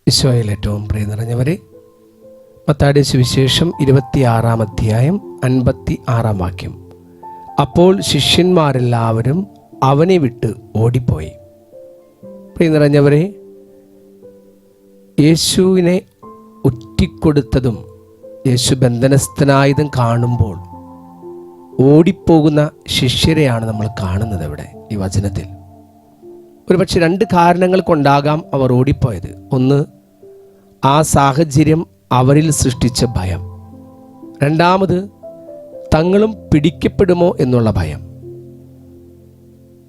ഈശോയിൽ ഏറ്റവും പ്രിയ നിറഞ്ഞവരെ, മത്തായിയുടെ സുവിശേഷം 26-ാം അധ്യായം 56-ാം വാക്യം. അപ്പോൾ ശിഷ്യന്മാരെല്ലാവരും അവനെ വിട്ട് ഓടിപ്പോയി. പ്രിയ നിറഞ്ഞവരെ, യേശുവിനെ ഒറ്റിക്കൊടുത്തതും യേശു ബന്ധനസ്ഥനായതും കാണുമ്പോൾ ഓടിപ്പോകുന്ന ശിഷ്യരെയാണ് നമ്മൾ കാണുന്നത് ഇവിടെ ഈ വചനത്തിൽ. ഒരുപക്ഷെ 2 കാരണങ്ങൾ കൊണ്ടാകാം അവർ ഓടിപ്പോയത്. ഒന്ന്, ആ സാഹചര്യം അവരിൽ സൃഷ്ടിച്ച ഭയം. രണ്ടാമത്, തങ്ങളും പിടിക്കപ്പെടുമോ എന്നുള്ള ഭയം.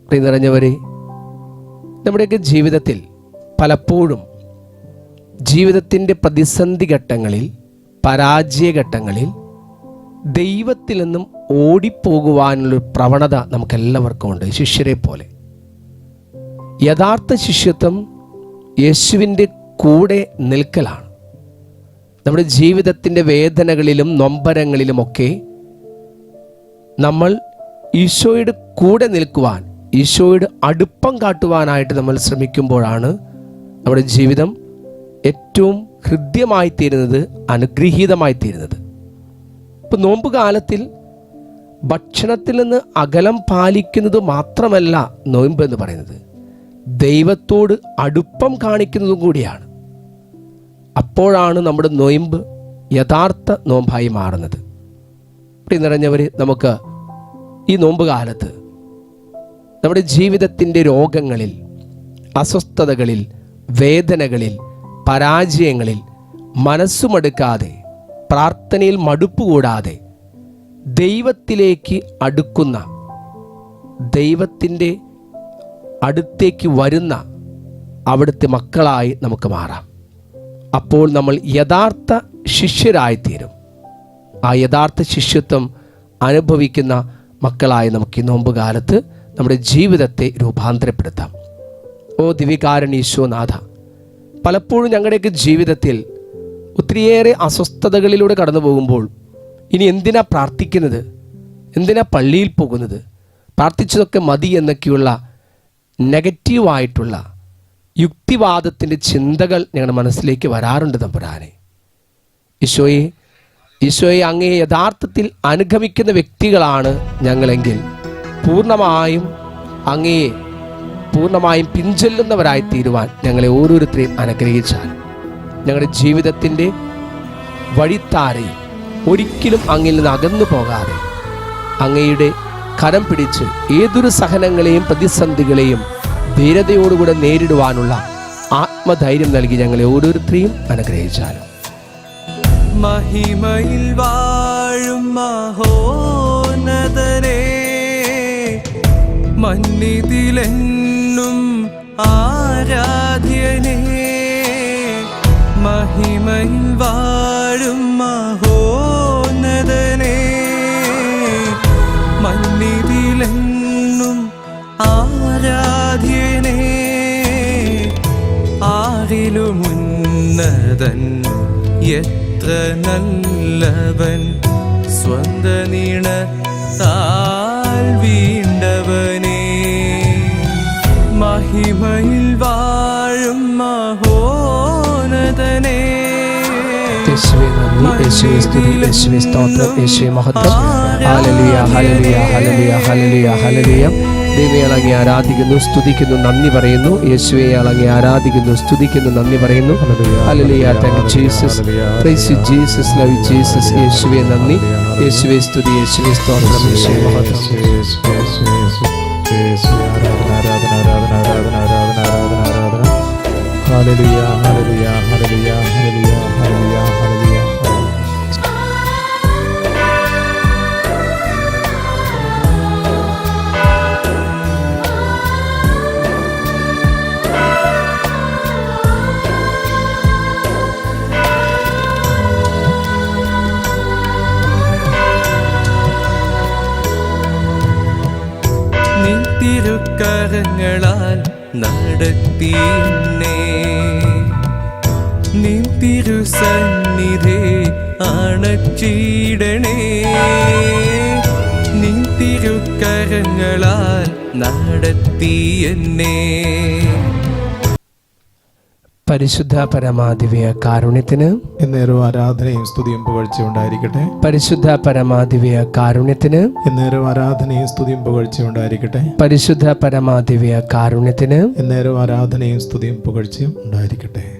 പ്രിയ നിറഞ്ഞവരെ, നമ്മുടെയൊക്കെ ജീവിതത്തിൽ പലപ്പോഴും ജീവിതത്തിൻ്റെ പ്രതിസന്ധി ഘട്ടങ്ങളിൽ, പരാജയഘട്ടങ്ങളിൽ ദൈവത്തിൽ നിന്നും ഓടിപ്പോകുവാനുള്ളൊരു പ്രവണത നമുക്കെല്ലാവർക്കും ഉണ്ട്, ശിഷ്യരെ പോലെ. യഥാർത്ഥ ശിഷ്യത്വം യേശുവിൻ്റെ കൂടെ നിൽക്കലാണ്. നമ്മുടെ ജീവിതത്തിൻ്റെ വേദനകളിലും നൊമ്പരങ്ങളിലുമൊക്കെ നമ്മൾ ഈശോയുടെ കൂടെ നിൽക്കുവാൻ, ഈശോയുടെ അടുപ്പം കാട്ടുവാനായിട്ട് നമ്മൾ ശ്രമിക്കുമ്പോഴാണ് നമ്മുടെ ജീവിതം ഏറ്റവും ഹൃദ്യമായി തീരുന്നത്, അനുഗ്രഹീതമായി തീരുന്നത്. ഇപ്പം നോമ്പ് കാലത്തിൽ ഭക്ഷണത്തിൽ നിന്ന് അകലം പാലിക്കുന്നത് മാത്രമല്ല നോമ്പ് എന്ന് പറയുന്നത്, ദൈവത്തോട് അടുപ്പം കാണിക്കുന്നതും കൂടിയാണ്. അപ്പോഴാണ് നമ്മുടെ നോയമ്പ് യഥാർത്ഥ നോമ്പായി മാറുന്നത്. പ്രിയ നിറഞ്ഞവർ, നമുക്ക് ഈ നോമ്പ് കാലത്ത് നമ്മുടെ ജീവിതത്തിൻ്റെ രോഗങ്ങളിൽ, അസ്വസ്ഥതകളിൽ, വേദനകളിൽ, പരാജയങ്ങളിൽ മനസ്സുമടുക്കാതെ, പ്രാർത്ഥനയിൽ മടുപ്പ് കൂടാതെ ദൈവത്തിലേക്ക് അടുക്കുന്ന, ദൈവത്തിൻ്റെ അടുത്തേക്ക് വരുന്ന അവിടുത്തെ മക്കളായി നമുക്ക് മാറാം. അപ്പോൾ നമ്മൾ യഥാർത്ഥ ശിഷ്യരായിത്തീരും. ആ യഥാർത്ഥ ശിഷ്യത്വം അനുഭവിക്കുന്ന മക്കളായി നമുക്ക് ഈ നോമ്പ് കാലത്ത് നമ്മുടെ ജീവിതത്തെ രൂപാന്തരപ്പെടുത്താം. ഓ ദിവ്യകാരുണ്യ ഈശോനാഥ, പലപ്പോഴും ഞങ്ങളുടെയൊക്കെ ജീവിതത്തിൽ ഒത്തിരിയേറെ അസ്വസ്ഥതകളിലൂടെ കടന്നു പോകുമ്പോൾ ഇനി എന്തിനാ പ്രാർത്ഥിക്കുന്നത്, എന്തിനാ പള്ളിയിൽ പോകുന്നത്, പ്രാർത്ഥിച്ചതൊക്കെ മതി എന്നൊക്കെയുള്ള നെഗറ്റീവായിട്ടുള്ള യുക്തിവാദത്തിൻ്റെ ചിന്തകൾ ഞങ്ങളുടെ മനസ്സിലേക്ക് വരാറുണ്ട്. തമ്പുരാനെ, ഈശോയെ അങ്ങയെ യഥാർത്ഥത്തിൽ അനുഗമിക്കുന്ന വ്യക്തികളാണ് ഞങ്ങളെങ്കിൽ പൂർണ്ണമായും അങ്ങയെ പിൻചൊല്ലുന്നവരായി തീരുവാൻ ഞങ്ങളെ ഓരോരുത്തരെയും അനുഗ്രഹിച്ചാൽ ഞങ്ങളുടെ ജീവിതത്തിൻ്റെ വഴിത്താരയിൽ ഒരിക്കലും അങ്ങിൽ നിന്ന് അകന്നു പോകാതെ അങ്ങയുടെ കരം പിടിച്ച് ഏതൊരു സഹനങ്ങളെയും പ്രതിസന്ധികളെയും ധീരതയോടുകൂടെ നേരിടുവാനുള്ള ആത്മധൈര്യം നൽകി ഞങ്ങളെ ഓരോരുത്തരെയും അനുഗ്രഹിച്ചാലും. മഹിമയിൽ വാഴും മഹോന്നതനേ, മന്നിതിലെന്നും ആരാധ്യനേ, മഹിമയിൽ വാഴും മഹോന്നതനേ, മന്നിതിലെന്നും ആരാധ്യനേ, ആരിലുമുന്നതൻ എത്ര നല്ലവൻ, സ്വന്ത നീണത്താൽ വീണ്ടവനേ, മഹിമയിൽ വാഴും മഹോന്നതനേ, യേശുവേ സ്തോത്രം, യേശുവേ മഹത്വം. ഹല്ലേലൂയ, ഹല്ലേലൂയ, ഹല്ലേലൂയ, ഹല്ലേലൂയ, ഹല്ലേലൂയ. ദൈവമേ, അങ്ങയെ ആരാധിക്കുന്നു, സ്തുതിക്കുന്നു, നന്ദി പറയുന്നു. യേശുവേ, അങ്ങയെ ആരാധിക്കുന്നു, സ്തുതിക്കുന്നു, നന്ദി പറയുന്നു. ഹല്ലേലൂയ, thank you Jesus, praise you Jesus, love you Jesus. യേശുവേ നന്ദി, യേശുവേ സ്തുതി, യേശുവേ സ്തോത്രം, യേശുവേ മഹത്വം. ഹല്ലേലൂയ, ഹല്ലേലൂയ, ഹല്ലേലൂയ, ഹല്ലേലൂയ, ഹല്ലേലൂയ, ഹല്ലേലൂയ. നിൻ തിരുക്കരങ്ങളാൽ നടത്തിയെന്നെ, നിൻ തിരുസന്നിധി അണച്ചിടണേ, നിൻ തിരുക്കരങ്ങളാൽ നടത്തിയെന്നെ. പരിശുദ്ധ പരമാദിവ്യ കാരുണ്യത്തിന് എന്നേരവും ആരാധനയും സ്തുതിയും പുകഴ്ചയും ഉണ്ടായിരിക്കട്ടെ. പരിശുദ്ധ പരമാദിവ്യ കാരുണ്യത്തിന് എന്നേരവും ആരാധനയും സ്തുതിയും പുകഴ്ചയും ഉണ്ടായിരിക്കട്ടെ. പരിശുദ്ധ പരമാദിവ്യ കാരുണ്യത്തിന് എന്നേരവും ആരാധനയും സ്തുതിയും പുകഴ്ചയും ഉണ്ടായിരിക്കട്ടെ.